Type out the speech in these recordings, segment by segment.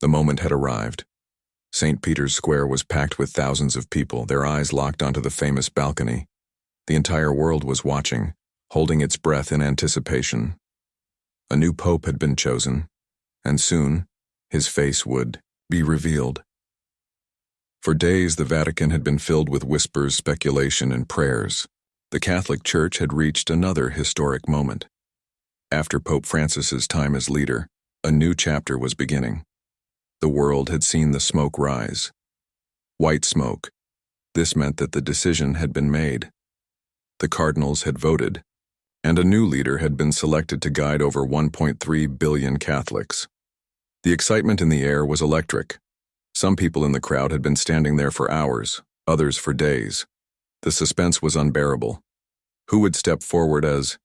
The moment had arrived. St. Peter's Square was packed with thousands of people, their eyes locked onto the famous balcony. The entire world was watching, holding its breath in anticipation. A new pope had been chosen, and soon his face would be revealed. For days, the Vatican had been filled with whispers, speculation, and prayers. The Catholic Church had reached another historic moment. After Pope Francis's time as leader, a new chapter was beginning. The world had seen the smoke rise. White smoke. This meant that the decision had been made. The cardinals had voted, and a new leader had been selected to guide over 1.3 billion Catholics. The excitement in the air was electric. Some people in the crowd had been standing there for hours, others for days. The suspense was unbearable. Who would step forward as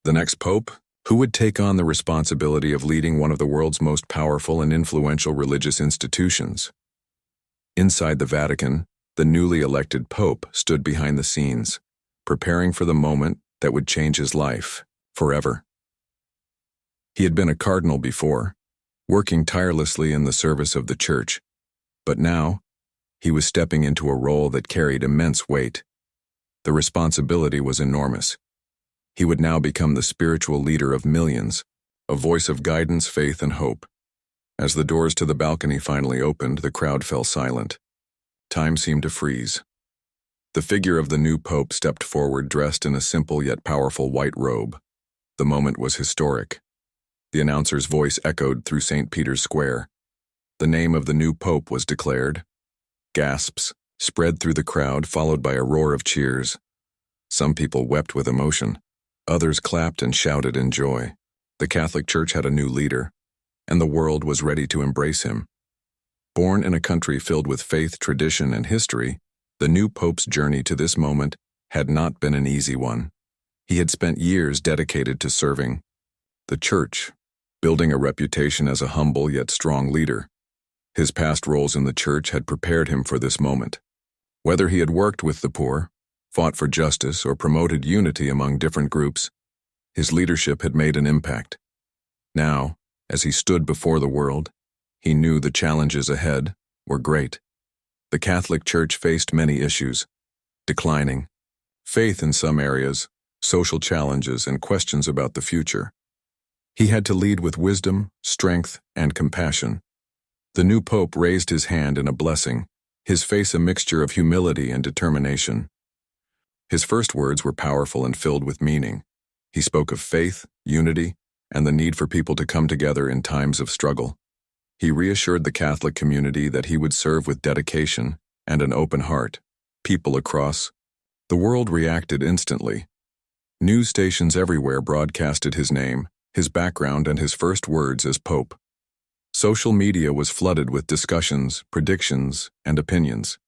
the next pope? Who would take on the responsibility of leading one of the world's most powerful and influential religious institutions? Inside the Vatican, the newly elected pope stood behind the scenes, preparing for the moment that would change his life forever. He had been a cardinal before, working tirelessly in the service of the Church, but now he was stepping into a role that carried immense weight. The responsibility was enormous. He would now become the spiritual leader of millions, a voice of guidance, faith, and hope. As the doors to the balcony finally opened, the crowd fell silent. Time seemed to freeze. The figure of the new pope stepped forward, dressed in a simple yet powerful white robe. The moment was historic. The announcer's voice echoed through St. Peter's Square. The name of the new pope was declared. Gasps spread through the crowd, followed by a roar of cheers. Some people wept with emotion. Others clapped and shouted in joy. The Catholic Church had a new leader, and the world was ready to embrace him. Born in a country filled with faith, tradition, and history, the new pope's journey to this moment had not been an easy one. He had spent years dedicated to serving the Church, building a reputation as a humble yet strong leader. His past roles in the Church had prepared him for this moment. Whether he had worked with the poor, fought for justice, or promoted unity among different groups, his leadership had made an impact. Now, as he stood before the world, he knew the challenges ahead were great. The Catholic Church faced many issues: declining faith in some areas, social challenges, and questions about the future. He had to lead with wisdom, strength, and compassion. The new pope raised his hand in a blessing, his face a mixture of humility and determination. His first words were powerful and filled with meaning. He spoke of faith, unity, and the need for people to come together in times of struggle. He reassured the Catholic community that he would serve with dedication and an open heart. People across the world reacted instantly. News stations everywhere broadcasted his name, his background, and his first words as pope. Social media was flooded with discussions, predictions, and opinions.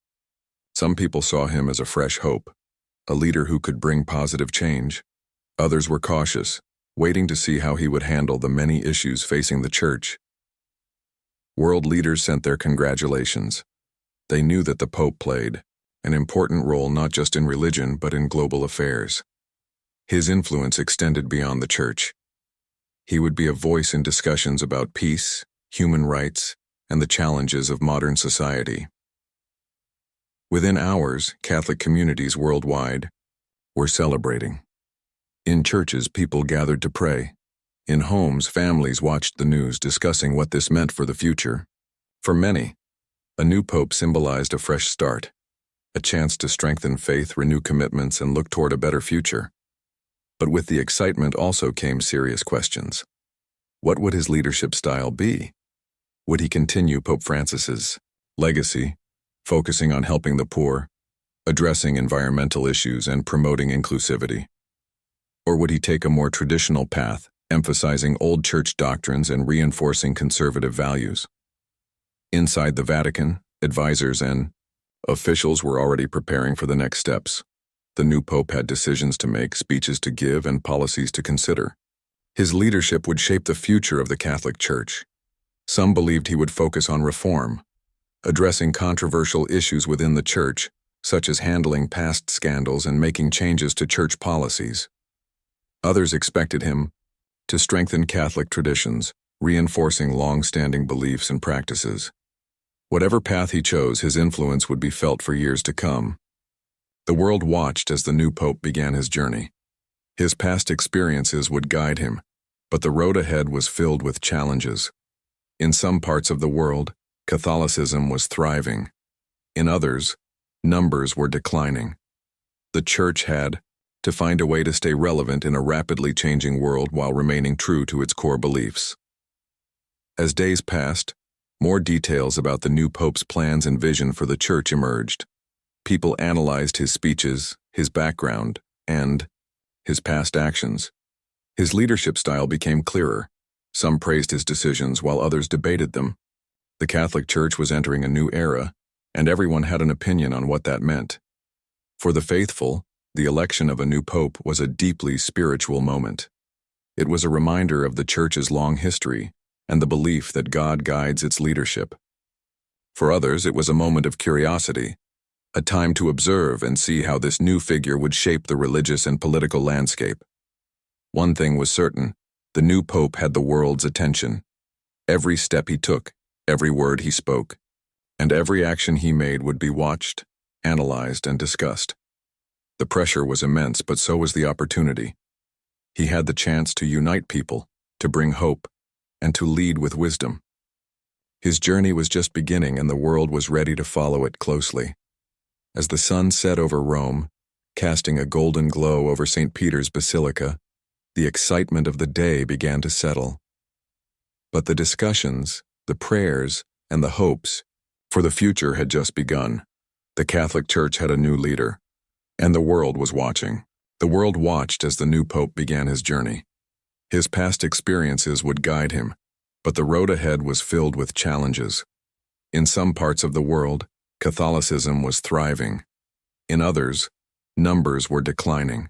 Some people saw him as a fresh hope, a leader who could bring positive change. Others were cautious, waiting to see how he would handle the many issues facing the Church. World leaders sent their congratulations. They knew that the Pope played an important role not just in religion but in global affairs. His influence extended beyond the Church. He would be a voice in discussions about peace, human rights, and the challenges of modern society. Within hours, Catholic communities worldwide were celebrating. In churches, people gathered to pray. In homes, families watched the news, discussing what this meant for the future. For many, a new pope symbolized a fresh start, a chance to strengthen faith, renew commitments, and look toward a better future. But with the excitement also came serious questions. What would his leadership style be? Would he continue Pope Francis's legacy, focusing on helping the poor, addressing environmental issues, and promoting inclusivity? Or would he take a more traditional path, emphasizing old church doctrines and reinforcing conservative values? Inside the Vatican, advisors and officials were already preparing for the next steps. The new pope had decisions to make, speeches to give, and policies to consider. His leadership would shape the future of the Catholic Church. Some believed he would focus on reform, addressing controversial issues within the Church, such as handling past scandals and making changes to church policies. Others expected him to strengthen Catholic traditions, reinforcing long-standing beliefs and practices. Whatever path he chose, his influence would be felt for years to come. The world watched as the new pope began his journey. His past experiences would guide him, but the road ahead was filled with challenges. In some parts of the world, Catholicism was thriving. In others, numbers were declining. The Church had to find a way to stay relevant in a rapidly changing world while remaining true to its core beliefs. As days passed, more details about the new pope's plans and vision for the Church emerged. People analyzed his speeches, his background, and his past actions. His leadership style became clearer. Some praised his decisions while others debated them. The Catholic Church was entering a new era, and everyone had an opinion on what that meant. For the faithful, the election of a new pope was a deeply spiritual moment. It was a reminder of the Church's long history and the belief that God guides its leadership. For others, it was a moment of curiosity, a time to observe and see how this new figure would shape the religious and political landscape. One thing was certain: the new pope had the world's attention. Every step he took, every word he spoke, and every action he made would be watched, analyzed, and discussed. The pressure was immense, but so was the opportunity. He had the chance to unite people, to bring hope, and to lead with wisdom. His journey was just beginning, and the world was ready to follow it closely. As the sun set over Rome, casting a golden glow over St. Peter's Basilica, the excitement of the day began to settle. But the discussions, the prayers, and the hopes for the future had just begun. The Catholic Church had a new leader, and the world was watching. The world watched as the new pope began his journey. His past experiences would guide him, but the road ahead was filled with challenges. In some parts of the world, Catholicism was thriving. In others, numbers were declining.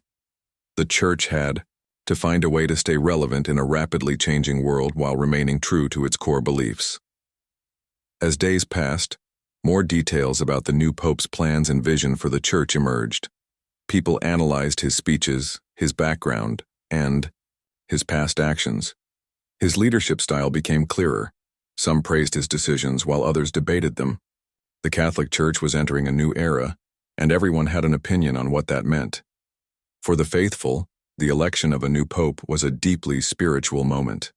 The Church had to find a way to stay relevant in a rapidly changing world while remaining true to its core beliefs. As days passed, more details about the new pope's plans and vision for the Church emerged. People analyzed his speeches, his background, and his past actions. His leadership style became clearer. Some praised his decisions while others debated them. The Catholic Church was entering a new era, and everyone had an opinion on what that meant. For the faithful, the election of a new pope was a deeply spiritual moment.